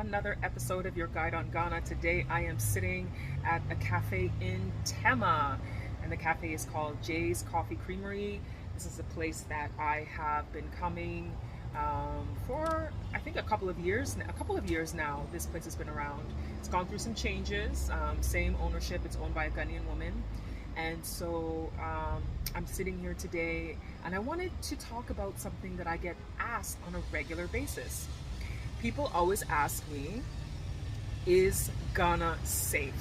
another episode of Your Guide on Ghana. Today I am sitting at a cafe in Tema, and the cafe is called Jay's Coffee Creamery. This is a place that I have been coming for I think a couple of years now. This place has been around. It's gone through some changes. Same ownership. It's owned by a Ghanaian woman, and so I'm sitting here today, and I wanted to talk about something that I get asked on a regular basis. People always ask me, is Ghana safe?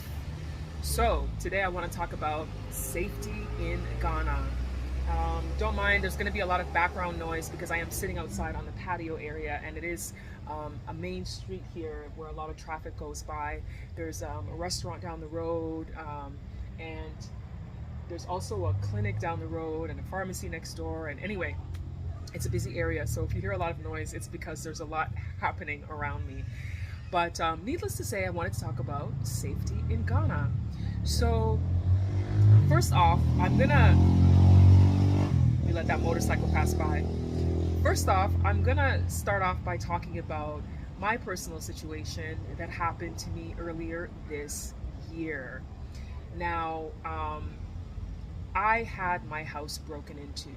So today I want to talk about safety in Ghana. Don't mind, there's going to be a lot of background noise because I am sitting outside on the patio area, and it is a main street here where a lot of traffic goes by. There's a restaurant down the road, and there's also a clinic down the road and a pharmacy next door. And anyway, it's a busy area, so if you hear a lot of noise, it's because there's a lot happening around me. But needless to say, I wanted to talk about safety in Ghana. So first off, you let that motorcycle pass by. First off, I'm gonna start off by talking about my personal situation that happened to me earlier this year. Now, I had my house broken into,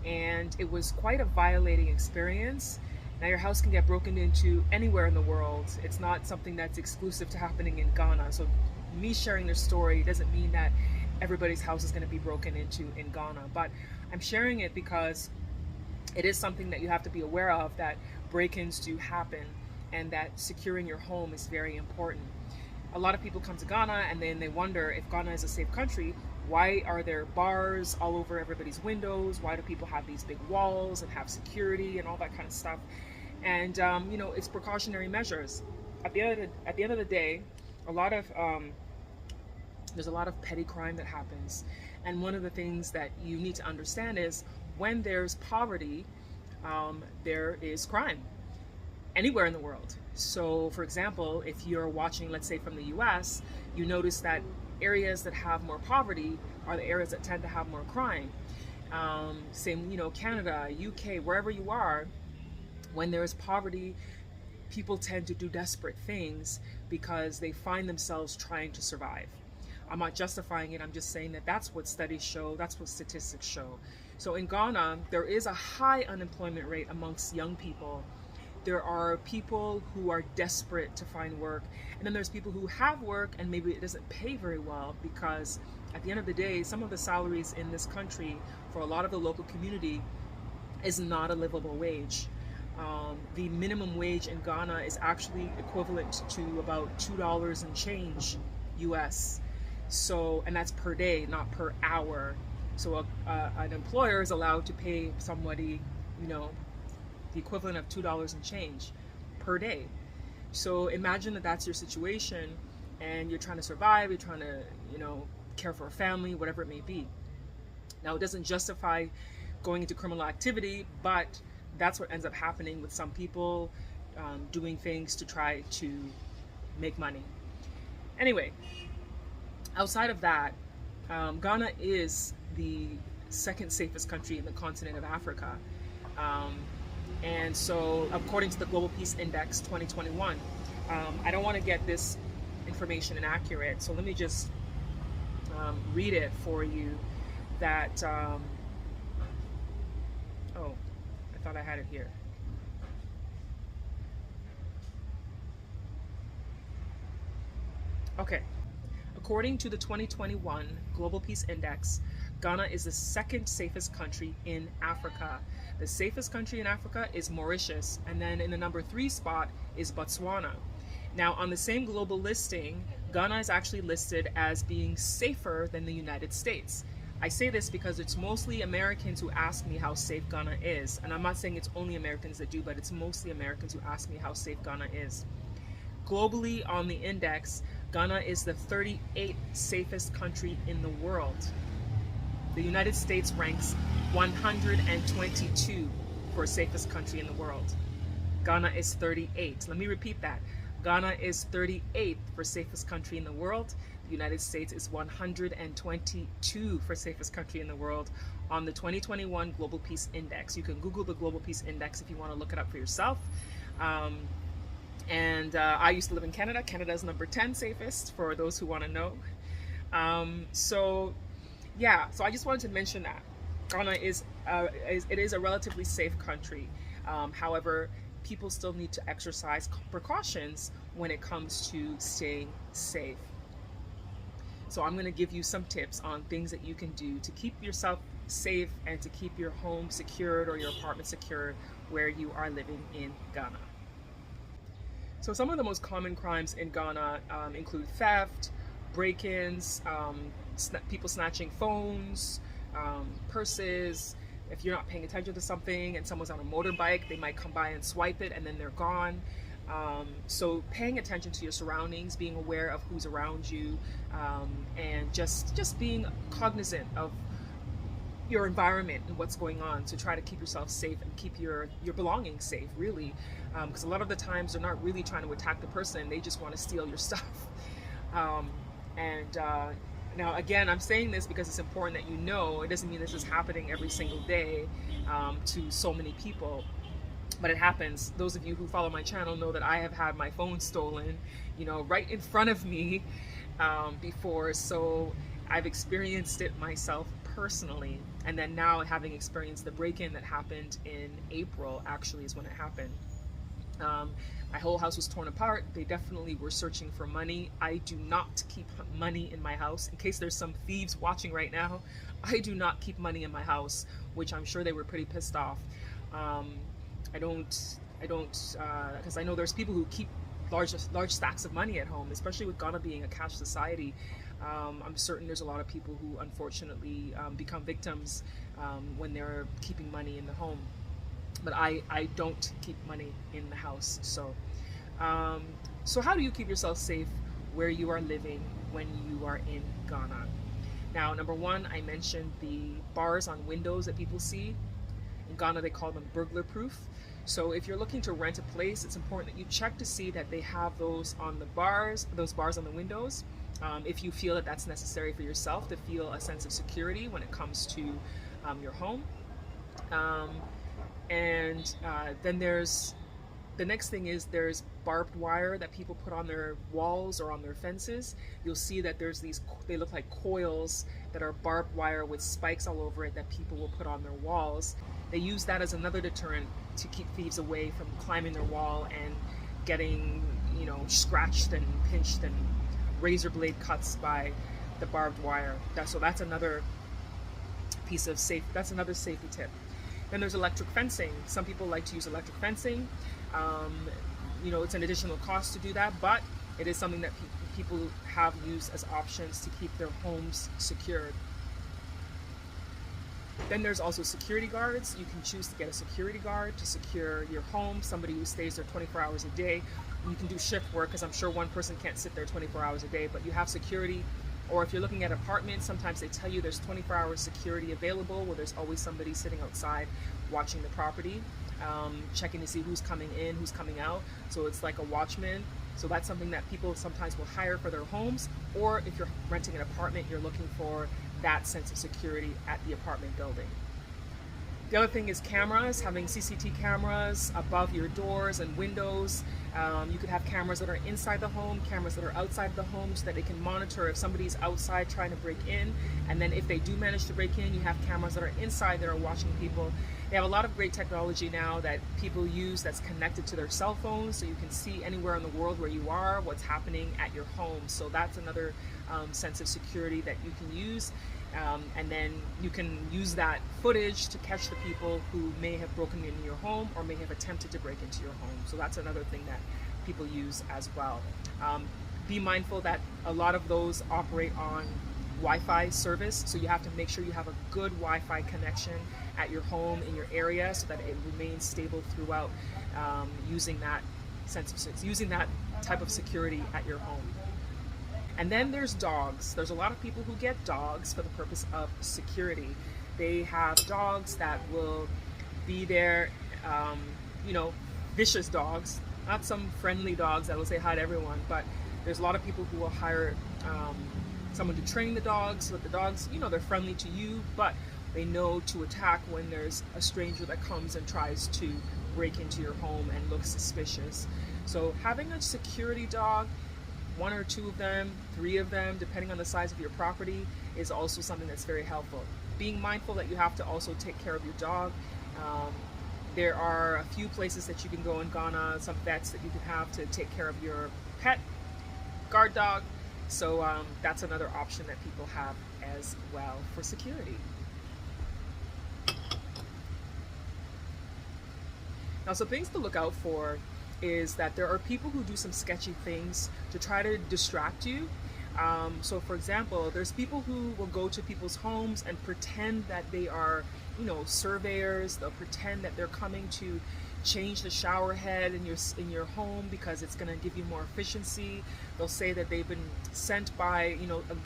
and it was quite a violating experience. Now, your house can get broken into anywhere in the world. It's not something that's exclusive to happening in Ghana. So me sharing this story doesn't mean that everybody's house is going to be broken into in Ghana, but I'm sharing it because it is something that you have to be aware of, that break-ins do happen, and that securing your home is very important. A lot of people come to Ghana and then they wonder, if Ghana is a safe country, why are there bars all over everybody's windows? Why do people have these big walls and have security and all that kind of stuff? And it's precautionary measures. At the end of the day, there's a lot of petty crime that happens. And one of the things that you need to understand is, when there's poverty, there is crime anywhere in the world. So for example, if you're watching, let's say from the US, you notice that areas that have more poverty are the areas that tend to have more crime. Same, Canada, UK, wherever you are, when there is poverty, people tend to do desperate things because they find themselves trying to survive. I'm not justifying it, I'm just saying that that's what studies show, that's what statistics show. So in Ghana, there is a high unemployment rate amongst young people. There are people who are desperate to find work, and then there's people who have work and maybe it doesn't pay very well, because at the end of the day, some of the salaries in this country for a lot of the local community is not a livable wage. The minimum wage in Ghana is actually equivalent to about $2 and change US. So, and that's per day, not per hour. So an employer is allowed to pay somebody, the equivalent of $2 and change per day. So imagine that that's your situation, and you're trying to survive, you're trying to, care for a family, whatever it may be. Now, it doesn't justify going into criminal activity, but that's what ends up happening with some people, doing things to try to make money. Anyway, outside of that, Ghana is the second safest country in the continent of Africa. And so, according to the Global Peace Index 2021, I don't want to get this information inaccurate, so let me just read it for you. That, oh, I thought I had it here. Okay. According to the 2021 Global Peace Index, Ghana is the second safest country in Africa. The safest country in Africa is Mauritius, and then in the number 3 spot is Botswana. Now, on the same global listing, Ghana is actually listed as being safer than the United States. I say this because it's mostly Americans who ask me how safe Ghana is, and I'm not saying it's only Americans that do, but it's mostly Americans who ask me how safe Ghana is. Globally, on the index, Ghana is the 38th safest country in the world. The United States ranks 122 for safest country in the world. Ghana is 38. Let me repeat that. Ghana is 38th for safest country in the world. The United States is 122 for safest country in the world on the 2021 Global Peace Index. You can Google the Global Peace Index if you want to look it up for yourself. And I used to live in Canada. Canada is number 10 safest for those who want to know. So yeah, so I just wanted to mention that Ghana is a relatively safe country. However, people still need to exercise precautions when it comes to staying safe. So I'm going to give you some tips on things that you can do to keep yourself safe and to keep your home secured or your apartment secured where you are living in Ghana. So some of the most common crimes in Ghana include theft, break-ins, people snatching phones, purses. If you're not paying attention to something and someone's on a motorbike, they might come by and swipe it and then they're gone. So paying attention to your surroundings, being aware of who's around you, and just being cognizant of your environment and what's going on to try to keep yourself safe and keep your belongings safe, really, because a lot of the times they're not really trying to attack the person, they just want to steal your stuff. um, and Now again, I'm saying this because it's important that you know it doesn't mean this is happening every single day to so many people, but it happens. Those of you who follow my channel know that I have had my phone stolen, right in front of me before, so I've experienced it myself personally. And then now, having experienced the break-in that happened in April, actually is when it happened. My whole house was torn apart. They definitely were searching for money. I do not keep money in my house. In case there's some thieves watching right now, I do not keep money in my house, which I'm sure they were pretty pissed off. I don't, because I know there's people who keep large stacks of money at home, especially with Ghana being a cash society. I'm certain there's a lot of people who unfortunately become victims when they're keeping money in the home. But I don't keep money in the house. So how do you keep yourself safe where you are living when you are in Ghana? Now, number one, I mentioned the bars on windows that people see. In Ghana, they call them burglar proof. So if you're looking to rent a place, it's important that you check to see that they have those on the bars, those bars on the windows. If you feel that that's necessary for yourself to feel a sense of security when it comes to your home. Then there's the next thing is there's barbed wire that people put on their walls or on their fences. You'll see that there's these, they look like coils that are barbed wire with spikes all over it that people will put on their walls. They use that as another deterrent to keep thieves away from climbing their wall and getting, scratched and pinched and razor blade cuts by the barbed wire. So that's another piece of that's another safety tip. Then there's electric fencing. Some people like to use electric fencing. It's an additional cost to do that, but it is something that people have used as options to keep their homes secured. Then there's also security guards. You can choose to get a security guard to secure your home, somebody who stays there 24 hours a day. You can do shift work, because I'm sure one person can't sit there 24 hours a day, but you have security. Or if you're looking at apartments, sometimes they tell you there's 24-hour security available, where there's always somebody sitting outside watching the property, checking to see who's coming in, who's coming out. So it's like a watchman. So that's something that people sometimes will hire for their homes. Or if you're renting an apartment, you're looking for that sense of security at the apartment building. The other thing is cameras, having CCTV cameras above your doors and windows. You could have cameras that are inside the home, cameras that are outside the home, so that they can monitor if somebody's outside trying to break in. And then if they do manage to break in, you have cameras that are inside that are watching people. They have a lot of great technology now that people use that's connected to their cell phones, so you can see anywhere in the world where you are, what's happening at your home. So that's another sense of security that you can use. And then you can use that footage to catch the people who may have broken into your home or may have attempted to break into your home. So that's another thing that people use as well. Be mindful that a lot of those operate on Wi-Fi service, so you have to make sure you have a good Wi-Fi connection at your home, in your area, so that it remains stable throughout, using that type of security at your home. And then there's dogs. There's a lot of people who get dogs for the purpose of security. They have dogs that will be there, vicious dogs, not some friendly dogs that will say hi to everyone, but there's a lot of people who will hire someone to train the dogs, so that the dogs, they're friendly to you, but they know to attack when there's a stranger that comes and tries to break into your home and looks suspicious. So having a security dog, one or two of them, three of them, depending on the size of your property, is also something that's very helpful. Being mindful that you have to also take care of your dog. Um, there are a few places that you can go in Ghana, some vets that you can have to take care of your pet guard dog. So that's another option that people have as well for security. Now, some things to look out for is that there are people who do some sketchy things to try to distract you. So for example, there's people who will go to people's homes and pretend that they are, surveyors. They'll pretend that they're coming to change the shower head in your home because it's going to give you more efficiency. They'll say that they've been sent by,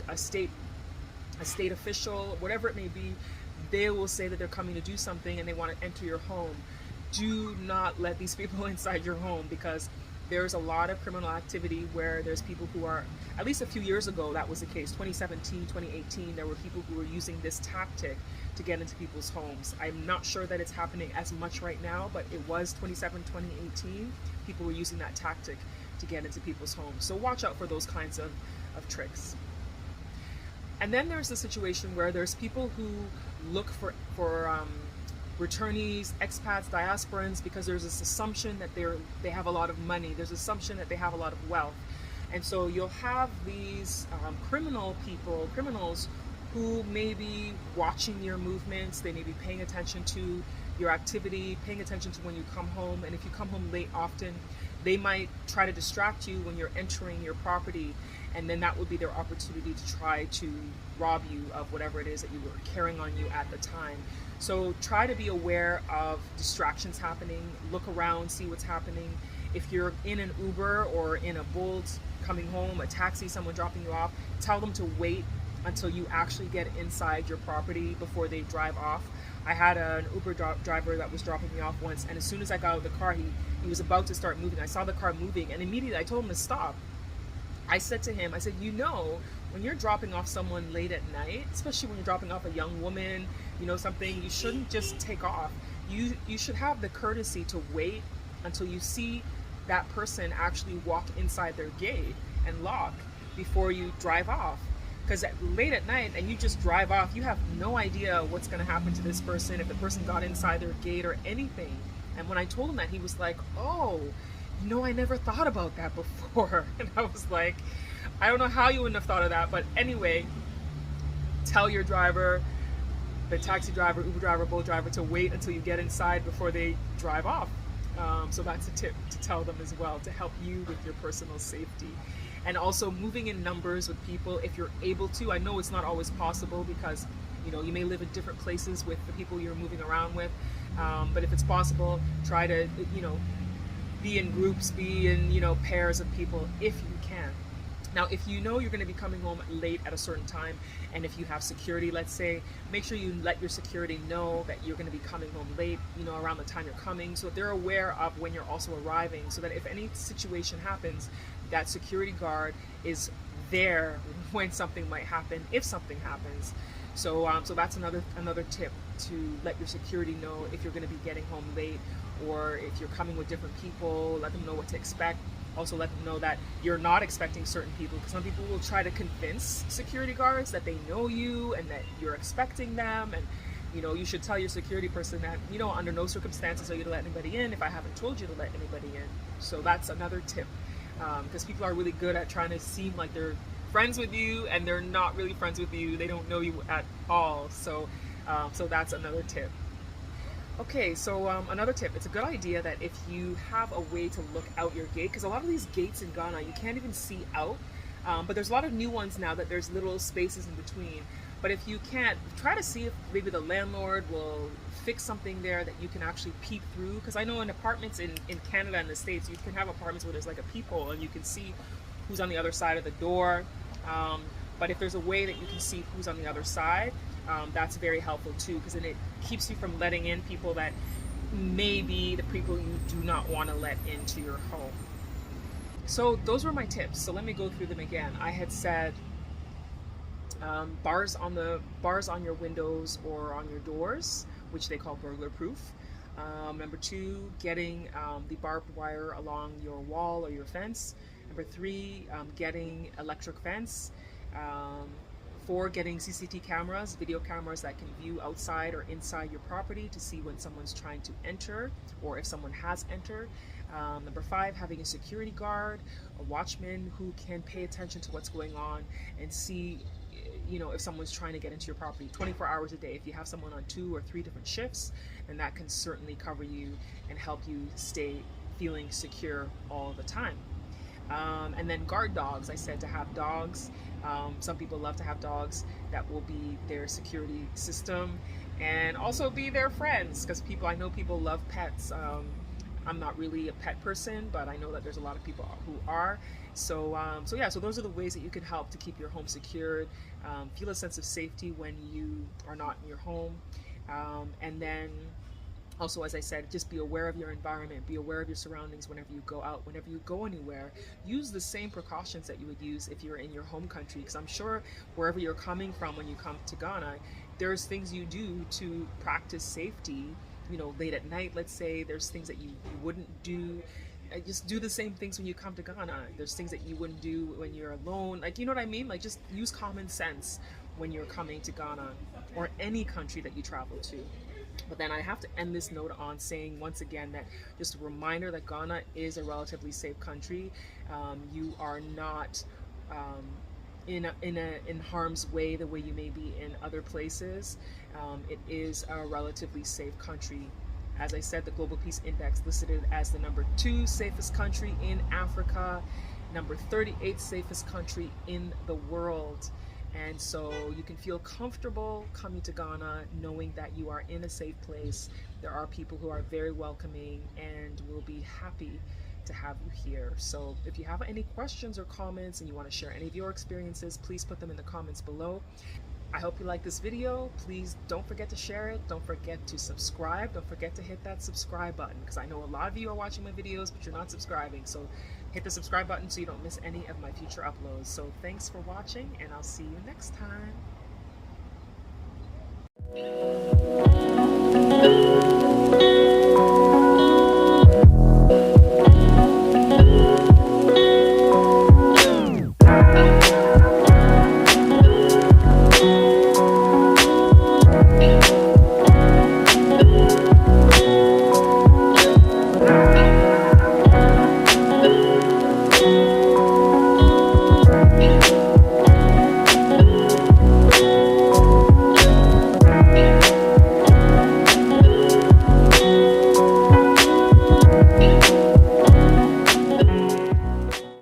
a state official, whatever it may be. They will say that they're coming to do something and they want to enter your home. Do not let these people inside your home, because there's a lot of criminal activity where there's people who are, at least a few years ago that was the case, 2017, 2018, there were people who were using this tactic to get into people's homes. I'm not sure that it's happening as much right now, but it was 2018, people were using that tactic to get into people's homes. So watch out for those kinds of tricks. And then there's the situation where there's people who look for returnees, expats, diasporans, because there's this assumption that they have a lot of money. There's assumption that they have a lot of wealth. And so you'll have these criminals who may be watching your movements. They may be paying attention to your activity, paying attention to when you come home. And if you come home late often, they might try to distract you when you're entering your property. And then that would be their opportunity to try to rob you of whatever it is that you were carrying on you at the time. So try to be aware of distractions happening. Look around, see what's happening. If you're in an Uber or in a Bolt coming home, a taxi, someone dropping you off, tell them to wait until you actually get inside your property before they drive off. I had an Uber driver that was dropping me off once, and as soon as I got out of the car, he was about to start moving. I saw the car moving, and immediately I told him to stop. I said to him, when you're dropping off someone late at night, especially when you're dropping off a young woman, something, you shouldn't just take off. You should have the courtesy to wait until you see that person actually walk inside their gate and lock before you drive off. Because late at night and you just drive off, you have no idea what's going to happen to this person, if the person got inside their gate or anything. And when I told him that, he was like, oh, I never thought about that before. And I was like, I don't know how you wouldn't have thought of that. But anyway, tell your driver, the taxi driver, Uber driver, Bolt driver, to wait until you get inside before they drive off. So that's a tip to tell them as well, to help you with your personal safety. And also moving in numbers with people if you're able to. I know it's not always possible because you may live in different places with the people you're moving around with. But if it's possible, try to be in groups, be in pairs of people if you can. Now, if you're going to be coming home late at a certain time, and if you have security, let's say, make sure you let your security know that you're going to be coming home late, around the time you're coming, so they're aware of when you're also arriving, so that if any situation happens, that security guard is there when something might happen, if something happens. So that's another tip, to let your security know if you're going to be getting home late, or if you're coming with different people, let them know what to expect. Also let them know that you're not expecting certain people, because some people will try to convince security guards that they know you and that you're expecting them. And you should tell your security person that under no circumstances are you to let anybody in if I haven't told you to let anybody in. So that's another tip, because people are really good at trying to seem like they're friends with you, and they're not really friends with you. They don't know you at all. So that's another tip. Okay, so another tip, it's a good idea that if you have a way to look out your gate, because a lot of these gates in Ghana, you can't even see out, but there's a lot of new ones now that there's little spaces in between. But if you can't, try to see if maybe the landlord will fix something there that you can actually peep through, because I know in apartments in Canada and the States, you can have apartments where there's like a peephole and you can see who's on the other side of the door. But if there's a way that you can see who's on the other side, that's very helpful too, because then it keeps you from letting in people that may be the people you do not want to let into your home. So those were my tips. So let me go through them again. I had said bars on your windows or on your doors, which they call burglar proof. Number 2, getting the barbed wire along your wall or your fence. Number 3, getting electric fence. Um, 4, getting CCTV cameras, video cameras that can view outside or inside your property to see when someone's trying to enter or if someone has entered. Number 5, having a security guard, a watchman who can pay attention to what's going on and see, you know, if someone's trying to get into your property 24 hours a day. If you have someone on 2 or 3 different shifts, then that can certainly cover you and help you stay feeling secure all the time. And then guard dogs. I said to have dogs. Some people love to have dogs that will be their security system and also be their friends, because I know people love pets. I'm not really a pet person, but I know that there's a lot of people who are. So those are the ways that you can help to keep your home secured, feel a sense of safety when you are not in your home, and then also, as I said, just be aware of your environment, be aware of your surroundings whenever you go out, whenever you go anywhere. Use the same precautions that you would use if you're in your home country, because I'm sure wherever you're coming from when you come to Ghana, there's things you do to practice safety. You know, late at night, let's say, there's things that you wouldn't do. Just do the same things when you come to Ghana. There's things that you wouldn't do when you're alone. Like, you know what I mean? Like, just use common sense when you're coming to Ghana or any country that you travel to. But then I have to end this note on saying once again that just a reminder that Ghana is a relatively safe country. You are not in harm's way the way you may be in other places. It is a relatively safe country. As I said, the Global Peace Index listed it as the number 2 safest country in Africa, number 38th safest country in the world. And so you can feel comfortable coming to Ghana knowing that you are in a safe place. There are people who are very welcoming and will be happy to have you here. So if you have any questions or comments and you want to share any of your experiences, please put them in the comments below. I hope you like this video. Please don't forget to share it. Don't forget to subscribe. Don't forget to hit that subscribe button, because I know a lot of you are watching my videos but you're not subscribing. So hit the subscribe button so you don't miss any of my future uploads. So thanks for watching, and I'll see you next time.